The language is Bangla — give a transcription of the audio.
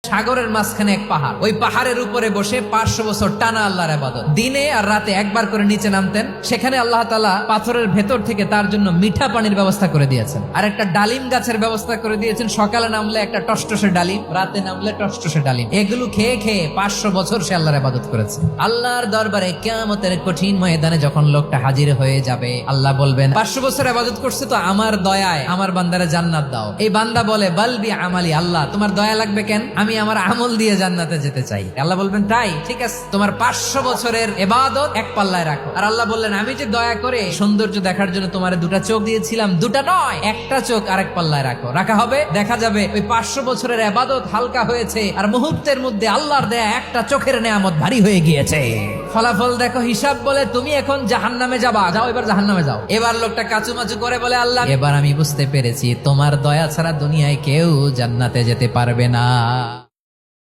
সাগরের মাঝখানে এক পাহাড়, ওই পাহাড়ের উপরে বসে 500 বছর টানা আল্লাহর ইবাদত। দিনে আর রাতে একবার করে নিচে নামতেন। সেখানে আল্লাহ তাআলা পাথরের ভেতর থেকে তার জন্য মিঠা পানির ব্যবস্থা করে দিয়েছেন, আর একটা ডালিম গাছের ব্যবস্থা করে দিয়েছেন। সকালে নামলে একটা টসটসে ডালিম, রাতে নামলে টসটসে ডালিম। এগুলো খেয়ে খেয়ে 500 বছর সে আল্লাহর ইবাদত করেছে। আল্লাহর দরবারে কিয়ামতের কঠিন ময়দানে যখন লোকটা হাজির হয়ে যাবে, আল্লাহ বলবেন 500 বছর ইবাদত করছে তো আমার দয়ায় আমার বান্দারে জান্নাত দাও। এই বান্দা বলে বালবি আমালি, আল্লাহ তোমার দয়া লাগবে কেন, আমি আমার আমল দিয়ে জান্নাতে যেতে চাই। আল্লাহ বলবেন তাই, ঠিক আছে, তোমার 500 বছরের ইবাদত এক পাল্লায় রাখো। আর আল্লাহ বললেন আমি যে দয়া করে সৌন্দর্য দেখার জন্য তোমার দুটা চোখ দিয়েছিলাম, দুটা নয় একটা চোখ আরেক পাল্লায় রাখো। রাখা হবে, দেখা যাবে ওই 500 বছরের ইবাদত হালকা হয়েছে, আর মুহূর্তের মধ্যে আল্লাহর দেয়া একটা চোখের নেয়ামত ভারী হয়ে গিয়েছে। ফলাফল দেখো, হিসাব বলে তুমি এখন জাহান্নামে যাবা, যাও এবার জাহান্নামে যাও। এবার লোকটা কাচুমাচু করে বলে আল্লাহ এবার আমি বুঝতে পেরেছি তোমার দয়া ছাড়া দুনিয়ায় কেউ জান্নাতে যেতে পারবে না।